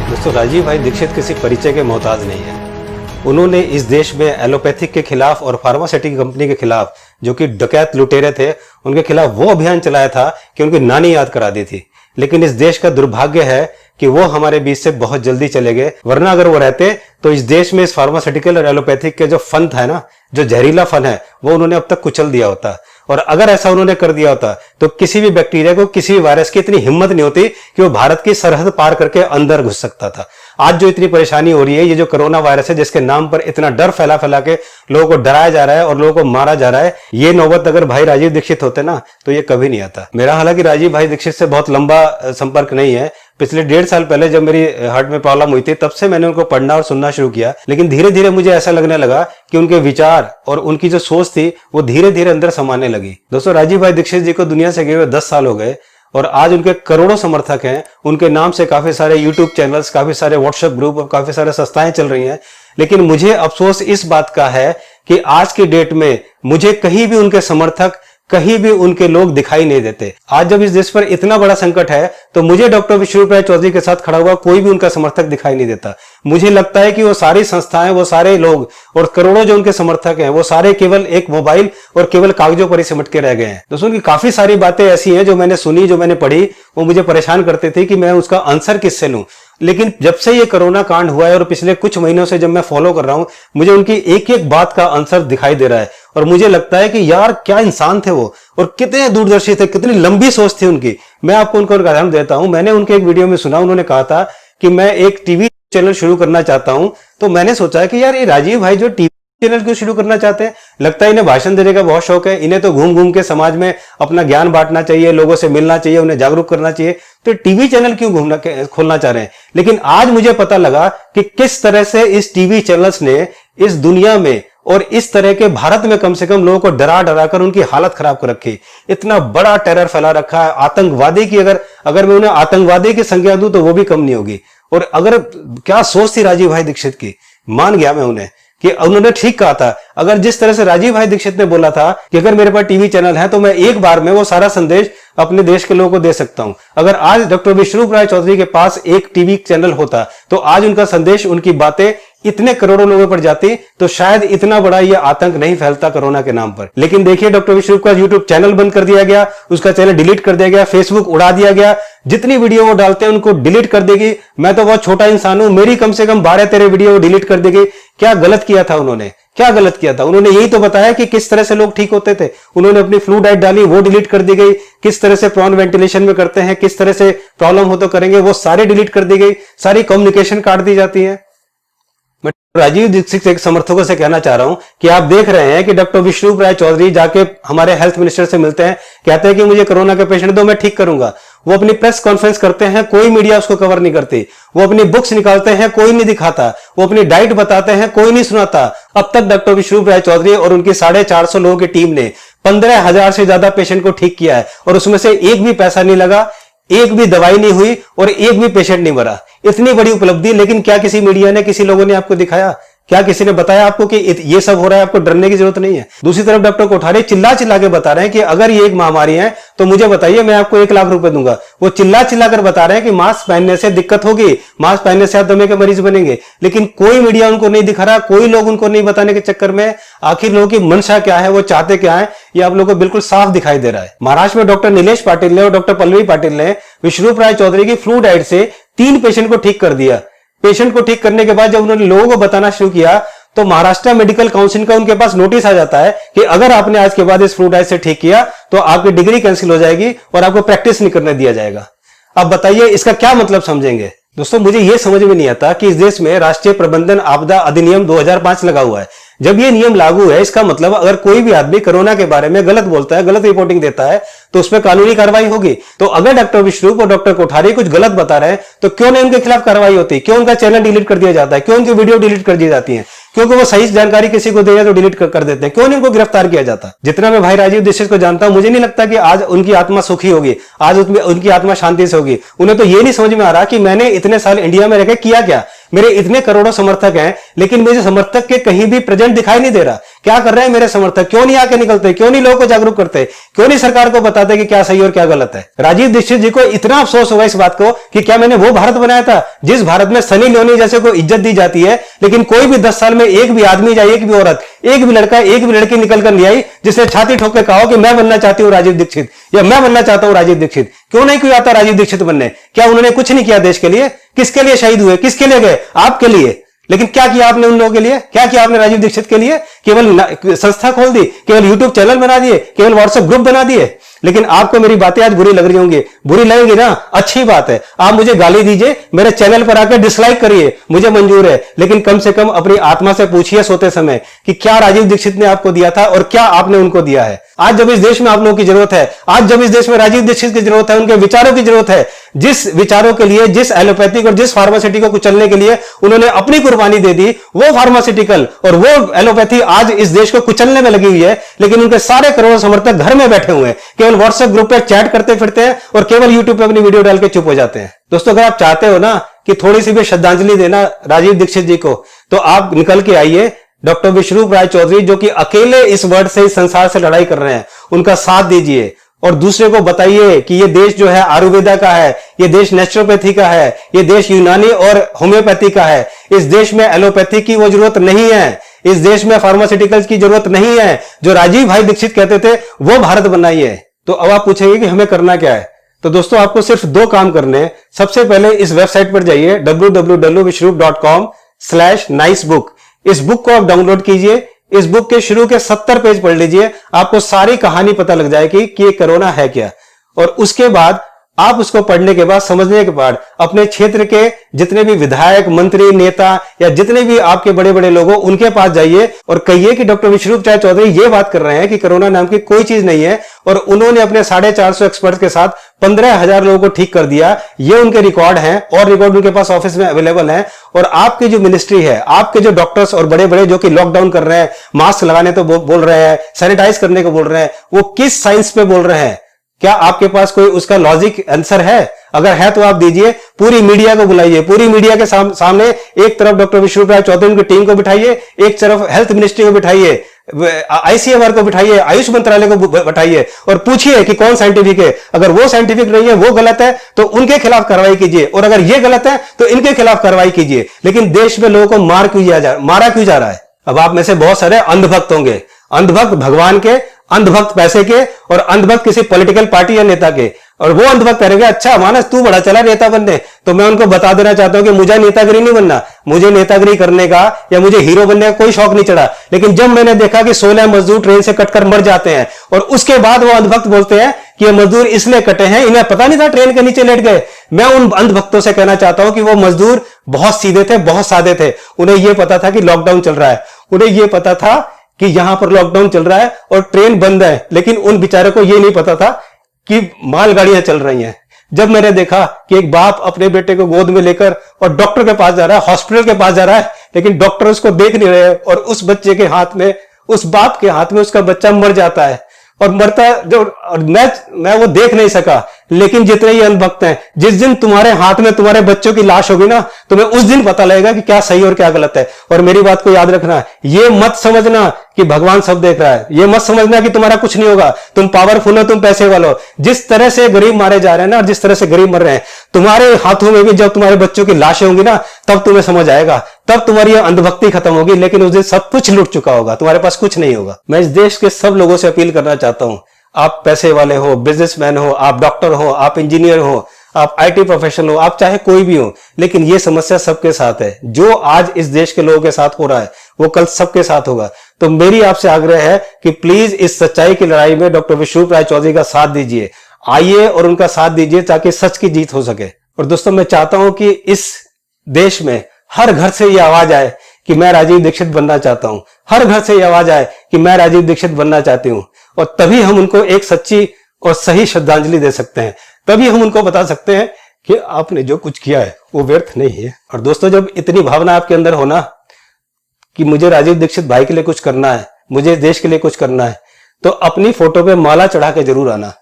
दोस्तों, राजीव भाई दीक्षित किसी परिचय के मोहताज नहीं है। उन्होंने इस देश में एलोपैथिक के खिलाफ और फार्मास्यूटिकल कंपनी के खिलाफ, जो कि डकैत लुटेरे थे, उनके खिलाफ वो अभियान चलाया था कि उनकी नानी याद करा दी थी। लेकिन इस देश का दुर्भाग्य है कि वो हमारे बीच से बहुत जल्दी चले गए, वरना अगर वो रहते तो इस देश में इस फार्मास्यूटिकल और एलोपैथिक के जो फन था ना, जो जहरीला फन है, वो उन्होंने अब तक कुचल दिया होता। और अगर ऐसा उन्होंने कर दिया होता तो किसी भी बैक्टीरिया को, किसी भी वायरस की इतनी हिम्मत नहीं होती कि वो भारत की सरहद पार करके अंदर घुस सकता था। आज जो इतनी परेशानी हो रही है, ये जो कोरोना वायरस है, जिसके नाम पर इतना डर फैला फैला के लोगों को डराया जा रहा है और लोगों को मारा जा रहा है, ये नौबत अगर भाई राजीव दीक्षित होते ना तो ये कभी नहीं आता। मेरा हालांकि राजीव भाई दीक्षित से बहुत लंबा संपर्क नहीं है। पिछले 1.5 साल पहले जब मेरी हार्ट में प्रॉब्लम हुई थी, तब से मैंने उनको पढ़ना और सुनना शुरू किया। लेकिन धीरे धीरे मुझे ऐसा लगने लगा कि उनके विचार और उनकी जो सोच थी वो धीरे धीरे अंदर समाने लगी। दोस्तों, राजीव भाई दीक्षित जी को दुनिया से गए हुए 10 साल हो गए और आज उनके करोड़ों समर्थक हैं। उनके नाम से काफी सारे यूट्यूब चैनल्स, काफी सारे व्हाट्सएप ग्रुप और काफी सारे संस्थाएं चल रही हैं। लेकिन मुझे अफसोस इस बात का है कि आज की डेट में मुझे कहीं भी उनके समर्थक, कहीं भी उनके लोग दिखाई नहीं देते। आज जब इस देश पर इतना बड़ा संकट है तो मुझे डॉक्टर विश्वरूप राय चौधरी के साथ खड़ा हुआ कोई भी उनका समर्थक दिखाई नहीं देता। मुझे लगता है कि वो सारी संस्थाएं, वो सारे लोग और करोड़ों जो उनके समर्थक हैं, वो सारे केवल एक मोबाइल और केवल कागजों पर ही सिमट के रह गए हैं। दोस्तों, उनकी काफी सारी बातें ऐसी हैं जो मैंने सुनी, जो मैंने पढ़ी, वो मुझे परेशान करते थे कि मैं उसका आंसर किससे लूं। लेकिन जब से ये कोरोना कांड हुआ है और पिछले कुछ महीनों से जब मैं फॉलो कर रहा हूं, मुझे उनकी एक एक बात का आंसर दिखाई दे रहा है। और मुझे लगता है कि यार क्या इंसान थे वो, और कितने दूरदर्शी थे, कितनी लंबी सोच थी उनकी। मैं आपको उनका उदाहरण देता हूं। मैंने उनके एक वीडियो में सुना, उन्होंने कहा था कि मैं एक टीवी चैनल शुरू करना चाहता हूं। तो मैंने सोचा कि यार ये राजीव भाई जो टीवी चैनल क्यों शुरू करना चाहते हैं? लगता है इन्हें भाषण देने का बहुत शौक है। इन्हें तो घूम घूम के समाज में अपना ज्ञान बांटना चाहिए, लोगों से मिलना चाहिए, उन्हें जागरूक करना चाहिए। तो टीवी चैनल क्यों खोलना चाह रहे हैं? लेकिन आज मुझे पता लगा कि किस तरह से इस टीवी चैनल्स ने इस दुनिया में और इस तरह के भारत में कम से कम लोगों को डरा डरा कर उनकी हालत खराब कर रखी। इतना बड़ा टेरर फैला रखा है। आतंकवादी की अगर मैं उन्हें आतंकवादी की संज्ञा दूं तो वो भी कम नहीं होगी। और अगर क्या सोच थी राजीव भाई दीक्षित की, मान गया मैं उन्हें कि उन्होंने ठीक कहा था। अगर जिस तरह से राजीव भाई दीक्षित ने बोला था कि अगर मेरे पास टीवी चैनल है तो मैं एक बार में वो सारा संदेश अपने देश के लोगों को दे सकता हूं। अगर आज डॉक्टर विश्वरूप राय चौधरी के पास एक टीवी चैनल होता तो आज उनका संदेश, उनकी बातें इतने करोड़ों लोगों पर जाती तो शायद इतना बड़ा ये आतंक नहीं फैलता कोरोना के नाम पर। लेकिन देखिए, डॉक्टर विश्वरूप का यूट्यूब चैनल बंद कर दिया गया, उसका चैनल डिलीट कर दिया गया, फेसबुक उड़ा दिया गया। जितनी वीडियो वो डालते हैं उनको डिलीट कर देगी। मैं तो बहुत छोटा इंसान हूं, मेरी कम से कम 12-13 वीडियो डिलीट कर देगी। क्या गलत किया था उन्होंने? क्या गलत किया था? उन्होंने यही तो बताया कि किस तरह से लोग ठीक होते थे। उन्होंने अपनी फ्लू डाइट डाली, वो डिलीट कर दी गई। किस तरह से प्रॉन वेंटिलेशन में करते हैं, किस तरह से प्रॉब्लम हो तो करेंगे, वो सारी डिलीट कर दी गई। सारी कम्युनिकेशन काट दी जाती है। मैं राजीव दीक्षित के समर्थकों से कहना चाह रहा हूं कि आप देख रहे हैं कि डॉक्टर विश्वरूप राय चौधरी जाके हमारे हेल्थ मिनिस्टर से मिलते हैं, कहते हैं कि मुझे कोरोना के पेशेंट दो, मैं ठीक करूंगा। वो अपनी प्रेस कॉन्फ्रेंस करते हैं, कोई मीडिया उसको कवर नहीं करती। वो अपनी बुक्स निकालते हैं, कोई नहीं दिखाता। वो अपनी डाइट बताते हैं, कोई नहीं सुनाता। अब तक डॉक्टर विश्वरूप राय चौधरी और उनकी 450 लोगों की टीम ने 15,000 से ज्यादा पेशेंट को ठीक किया है और उसमें से एक भी पैसा नहीं लगा, एक भी दवाई नहीं हुई और एक भी पेशेंट नहीं मरा। इतनी बड़ी उपलब्धि, लेकिन क्या किसी मीडिया ने, किसी लोगों ने आपको दिखाया? क्या किसी ने बताया आपको कि ये सब हो रहा है? आपको डरने की जरूरत नहीं है। दूसरी तरफ डॉक्टर कोठारी चिल्ला चिल्ला के बता रहे हैं कि अगर ये एक महामारी है तो मुझे बताइए, मैं आपको 1 लाख रुपए दूंगा। वो चिल्ला चिल्ला कर बता रहे हैं कि मास्क पहनने से दिक्कत होगी, मास्क पहनने से आप दमे के मरीज बनेंगे। लेकिन कोई मीडिया उनको नहीं दिखा रहा, कोई लोग उनको नहीं बताने के चक्कर में आखिर लोगों की मंशा क्या है, वो चाहते क्या है, ये आप लोगों को बिल्कुल साफ दिखाई दे रहा है। महाराष्ट्र में डॉक्टर नीलेश पाटिल ने और डॉक्टर पल्लवी पाटिल ने विश्वरूप राय चौधरी की फ्लू डाइट से 3 पेशेंट को ठीक कर दिया। पेशेंट को ठीक करने के बाद जब उन्होंने लोगों को बताना शुरू किया तो महाराष्ट्र मेडिकल काउंसिल का उनके पास नोटिस आ जाता है कि अगर आपने आज के बाद इस फ्लू डाइट से ठीक किया तो आपकी डिग्री कैंसिल हो जाएगी और आपको प्रैक्टिस नहीं करने दिया जाएगा। अब बताइए इसका क्या मतलब समझेंगे? दोस्तों, मुझे यह समझ में नहीं आता कि इस देश में राष्ट्रीय प्रबंधन आपदा अधिनियम 2005 लगा हुआ है। जब ये नियम लागू है, इसका मतलब अगर कोई भी आदमी कोरोना के बारे में गलत बोलता है, गलत रिपोर्टिंग देता है तो उसमें कानूनी कार्रवाई होगी। तो अगर डॉक्टर विश्वरूप और डॉक्टर कोठारी कुछ गलत बता रहे हैं तो क्यों नहीं उनके खिलाफ कार्रवाई होती? क्यों उनका चैनल डिलीट कर दिया जाता है? क्यों उनकी वीडियो डिलीट कर दी जाती है? क्योंकि वो सही जानकारी किसी को दे रहे तो डिलीट कर देते हैं। क्यों नहीं उनको गिरफ्तार किया जाता? जितना मैं भाई राजीव दीक्षित को जानता हूं, मुझे नहीं लगता कि आज उनकी आत्मा सुखी होगी, आज उनकी आत्मा शांति से होगी। उन्हें तो ये नहीं समझ में आ रहा कि मैंने इतने साल इंडिया में रहकर किया क्या। मेरे इतने करोड़ों समर्थक हैं, लेकिन मुझे समर्थक के कहीं भी प्रेजेंट दिखाई नहीं दे रहा। क्या कर रहे हैं मेरे समर्थक? क्यों नहीं आके निकलते? क्यों नहीं लोगों को जागरूक करते? क्यों नहीं सरकार को बताते कि क्या सही और क्या गलत है? राजीव दीक्षित जी को इतना अफसोस हुआ इस बात को कि क्या मैंने वो भारत बनाया था जिस भारत में सनी लियोनी जैसे को इज्जत दी जाती है, लेकिन कोई भी 10 साल में एक भी आदमी या एक भी औरत, एक भी लड़का, एक भी लड़की निकल कर नहीं आई जिसने छाती ठोक के कहा कि मैं बनना चाहती हूं राजीव दीक्षित या मैं बनना चाहता हूं राजीव दीक्षित। क्यों नहीं कोई आता राजीव दीक्षित बनने? क्या उन्होंने कुछ नहीं किया देश के लिए? किसके लिए शहीद हुए? किसके लिए गए? आपके लिए। लेकिन क्या किया आपने उन लोगों के लिए? क्या किया आपने राजीव दीक्षित के लिए? केवल संस्था खोल दी, केवल यूट्यूब चैनल बना दिए, केवल व्हाट्सएप ग्रुप बना दिए। लेकिन आपको मेरी बातें आज बुरी लग रही होंगी, बुरी लगेगी ना, अच्छी बात है। आप मुझे गाली दीजिए, मेरे चैनल पर आकर डिसलाइक करिए, मुझे मंजूर है। लेकिन कम से कम अपनी आत्मा से पूछिए सोते समय कि क्या राजीव दीक्षित ने आपको दिया था और क्या आपने उनको दिया है। आज जब इस देश में आप लोगों की जरूरत है, आज जब इस देश में राजीव दीक्षित की जरूरत है, उनके विचारों की जरूरत है, जिस विचारों के लिए, जिस एलोपैथिक और जिस फार्मास्यूटिकल को कुचलने के लिए उन्होंने अपनी कुर्बानी दे दी, वो फार्मास्यूटिकल और वो एलोपैथी आज इस देश को कुचलने में लगी हुई है। लेकिन उनके सारे करोड़ों समर्थक घर में बैठे हुए हैं, केवल व्हाट्सएप ग्रुप पे चैट करते फिरते हैं और केवल यूट्यूब पे अपनी वीडियो डाल के चुप हो जाते हैं। दोस्तों, अगर आप चाहते हो ना कि थोड़ी सी भी श्रद्धांजलि देना राजीव दीक्षित जी को, तो आप निकल के आइए डॉक्टर विश्वरूप राय चौधरी, जो कि अकेले इस वर्ड से, इस संसार से लड़ाई कर रहे हैं, उनका साथ दीजिए और दूसरे को बताइए कि ये देश जो है आयुर्वेदा का है, ये देश नेचुरोपैथी का है, ये देश यूनानी और होम्योपैथी का है। इस देश में एलोपैथी की वो जरूरत नहीं है, इस देश में फार्मास्यूटिकल्स की जरूरत नहीं है। जो राजीव भाई दीक्षित कहते थे वो भारत बनाइए। तो अब आप पूछेंगे कि हमें करना क्या है? तो दोस्तों, आपको सिर्फ 2 काम करने हैं। सबसे पहले इस वेबसाइट पर जाइए www.vishrup.com/nicebook। इस बुक को आप डाउनलोड कीजिए। इस बुक के शुरू के 70 पेज पढ़ लीजिए, आपको सारी कहानी पता लग जाएगी कि ये कोरोना है क्या। और उसके बाद आप उसको पढ़ने के बाद, समझने के बाद, अपने क्षेत्र के जितने भी विधायक, मंत्री, नेता या जितने भी आपके बड़े बड़े लोग हो, उनके पास जाइए और कहिए कि डॉक्टर विश्वरूप राय चौधरी ये बात कर रहे हैं कि कोरोना नाम की कोई चीज नहीं है और उन्होंने अपने 450 एक्सपर्ट के साथ 15,000 लोगों को ठीक कर दिया। ये उनके रिकॉर्ड हैं और रिकॉर्ड उनके पास ऑफिस में अवेलेबल है। और आपकी जो मिनिस्ट्री है, आपके जो डॉक्टर्स और बड़े बड़े जो कि लॉकडाउन कर रहे हैं, मास्क लगाने तो बोल रहे हैं, सैनिटाइज करने को बोल रहे हैं, वो किस साइंस पे बोल रहे हैं? क्या आपके पास कोई उसका लॉजिक आंसर है? अगर है तो आप दीजिए। पूरी मीडिया को बुलाइए, पूरी मीडिया के सामने एक तरफ डॉक्टर विश्वरूप राय चौधरी उनकी टीम को बिठाइए, एक तरफ हेल्थ मिनिस्ट्री को बिठाइए, आईसीएमआर को बिठाइए, आयुष मंत्रालय को बिठाइए और पूछिए कि कौन साइंटिफिक है। अगर वो साइंटिफिक नहीं है, वो गलत है, तो उनके खिलाफ कार्रवाई कीजिए और अगर ये गलत है तो इनके खिलाफ कार्रवाई कीजिए। लेकिन देश में लोगों को मारा क्यों जा रहा है? अब आप में से बहुत सारे अंधभक्त होंगे, अंधभक्त भगवान के, अंधभक्त पैसे के और अंधभक्त किसी पॉलिटिकल पार्टी या नेता के। और वो अंधभक्त कहेंगे अच्छा मानस तू बड़ा चला नेता बनने। तो मैं उनको बता देना चाहता हूं कि मुझे नेतागिरी नहीं बनना, मुझे नेतागिरी करने का या मुझे हीरो बनने का कोई शौक नहीं चढ़ा। लेकिन जब मैंने देखा कि 16 मजदूर ट्रेन से कटकर मर जाते हैं और उसके बाद वो अंधभक्त बोलते हैं कि ये मजदूर इसलिए कटे हैं, इन्हें पता नहीं था ट्रेन के नीचे लेट गए। मैं उन अंधभक्तों से कहना चाहता हूं कि वो मजदूर बहुत सीधे थे, बहुत सादे थे। उन्हें यह पता था कि लॉकडाउन चल रहा है, उन्हें यह पता था कि यहां पर लॉकडाउन चल रहा है और ट्रेन बंद है। लेकिन उन बेचारों को यह नहीं पता था कि मालगाड़ियां चल रही हैं। जब मैंने देखा कि एक बाप अपने बेटे को गोद में लेकर और डॉक्टर के पास जा रहा है, हॉस्पिटल के पास जा रहा है, लेकिन डॉक्टर उसको देख नहीं रहे और उस बच्चे के हाथ में, उस बाप के हाथ में उसका बच्चा मर जाता है और मरता जो, और मैं वो देख नहीं सका। लेकिन जितने ही अंधभक्त हैं, जिस दिन तुम्हारे हाथ में तुम्हारे बच्चों की लाश होगी ना, तुम्हें उस दिन पता लगेगा कि क्या सही और क्या गलत है। और मेरी बात को याद रखना, ये मत समझना कि भगवान सब देख रहा है, ये मत समझना कि तुम्हारा कुछ नहीं होगा, तुम पावरफुल हो, तुम पैसे वाले हो। जिस तरह से गरीब मारे जा रहे हैं ना, और जिस तरह से गरीब मर रहे हैं, तुम्हारे हाथों में भी जब तुम्हारे बच्चों की लाशें होंगी ना, तब तुम्हें समझ आएगा, तब तुम्हारी अंधभक्ति खत्म होगी। लेकिन उस दिन सब कुछ लूट चुका होगा, तुम्हारे पास कुछ नहीं होगा। मैं इस देश के सब लोगों से अपील करना चाहता हूं, आप पैसे वाले हो, बिजनेसमैन हो, आप डॉक्टर हो, आप इंजीनियर हो, आप आईटी प्रोफेशनल हो, आप चाहे कोई भी हो, लेकिन ये समस्या सबके साथ है। जो आज इस देश के लोगों के साथ हो रहा है वो कल सबके साथ होगा। तो मेरी आपसे आग्रह है कि प्लीज इस सच्चाई की लड़ाई में डॉक्टर विश्वरूप राय चौधरी का साथ दीजिए, आइए और उनका साथ दीजिए ताकि सच की जीत हो सके। और दोस्तों, मैं चाहता हूं कि इस देश में हर घर से ये आवाज आए कि मैं राजीव दीक्षित बनना चाहता हूं, हर घर से ये आवाज आए कि मैं राजीव दीक्षित बनना चाहती हूं। और तभी हम उनको एक सच्ची और सही श्रद्धांजलि दे सकते हैं, तभी हम उनको बता सकते हैं कि आपने जो कुछ किया है वो व्यर्थ नहीं है। और दोस्तों, जब इतनी भावना आपके अंदर हो ना कि मुझे राजीव दीक्षित भाई के लिए कुछ करना है, मुझे देश के लिए कुछ करना है, तो अपनी फोटो पे माला चढ़ा के जरूर आना।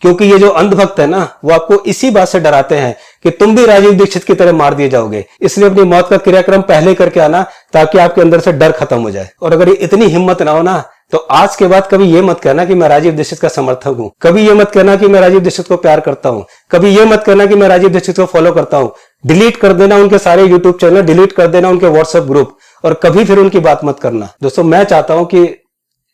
क्योंकि ये जो अंधभक्त है ना, वो आपको इसी बात से डराते हैं कि तुम भी राजीव दीक्षित की तरह मार दिए जाओगे, इसलिए अपनी मौत का क्रियाक्रम पहले करके आना ताकि आपके अंदर से डर खत्म हो जाए। और अगर इतनी हिम्मत ना हो ना, तो आज के बाद कभी ये मत कहना कि मैं राजीव दीक्षित का समर्थक हूं, कभी ये मत कहना कि मैं राजीव दीक्षित को प्यार करता हूं, कभी ये मत कहना कि मैं राजीव दीक्षित को फॉलो करता हूं। डिलीट कर देना उनके सारे यूट्यूब चैनल, डिलीट कर देना उनके व्हाट्सएप ग्रुप, और कभी फिर उनकी बात मत करना। दोस्तों, मैं चाहता हूं कि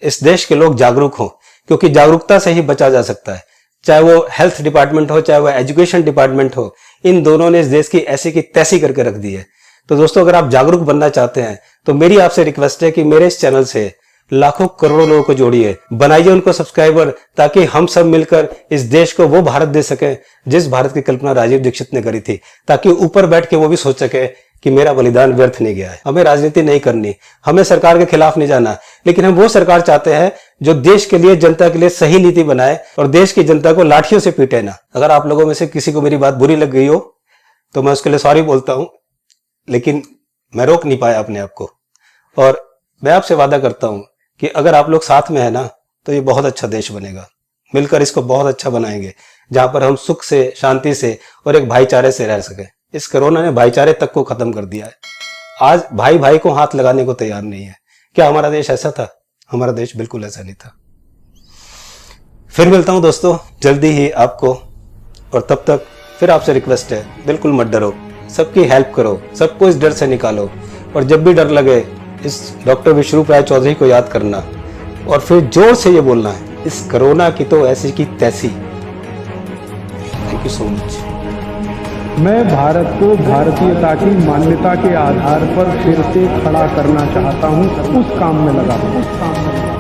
इस देश के लोग जागरूक हों, क्योंकि जागरूकता से ही बचा जा सकता है। चाहे वो हेल्थ डिपार्टमेंट हो, चाहे वो एजुकेशन डिपार्टमेंट हो, इन दोनों ने इस देश की ऐसी की तैसी करके रख दी है। तो दोस्तों, अगर आप जागरूक बनना चाहते हैं तो मेरी आपसे रिक्वेस्ट है कि मेरे इस चैनल से लाखों करोड़ों लोगों को जोड़िए, बनाइए उनको सब्सक्राइबर, ताकि हम सब मिलकर इस देश को वो भारत दे सके जिस भारत की कल्पना राजीव दीक्षित ने करी थी, ताकि ऊपर बैठ के वो भी सोच सके कि मेरा बलिदान व्यर्थ नहीं गया है। हमें राजनीति नहीं करनी, हमें सरकार के खिलाफ नहीं जाना, लेकिन हम वो सरकार चाहते हैं जो देश के लिए, जनता के लिए सही नीति बनाए और देश की जनता को लाठियों से पीटे ना। अगर आप लोगों में से किसी को मेरी बात बुरी लग गई हो तो मैं उसके लिए सॉरी बोलता हूं, लेकिन मैं रोक नहीं पाया अपने आप को। और मैं आपसे वादा करता हूं कि अगर आप लोग साथ में है ना, तो ये बहुत अच्छा देश बनेगा। मिलकर इसको बहुत अच्छा बनाएंगे, जहां पर हम सुख से, शांति से और एक भाईचारे से रह सके। इस कोरोना ने भाईचारे तक को खत्म कर दिया है। आज भाई भाई को हाथ लगाने को तैयार नहीं है। क्या हमारा देश ऐसा था? हमारा देश बिल्कुल ऐसा नहीं था। फिर मिलता हूं दोस्तों जल्दी ही आपको, और तब तक फिर आपसे रिक्वेस्ट है, बिल्कुल मत डरो, सबकी हेल्प करो, सबको इस डर से निकालो। और जब भी डर लगे, इस डॉक्टर विश्वरूप राय चौधरी को याद करना और फिर जोर से ये बोलना है, इस कोरोना की तो ऐसी की तैसी। Thank you so much. मैं भारत को भारतीयता की मान्यता के आधार पर फिर से खड़ा करना चाहता हूं, उस काम में लगा हूं।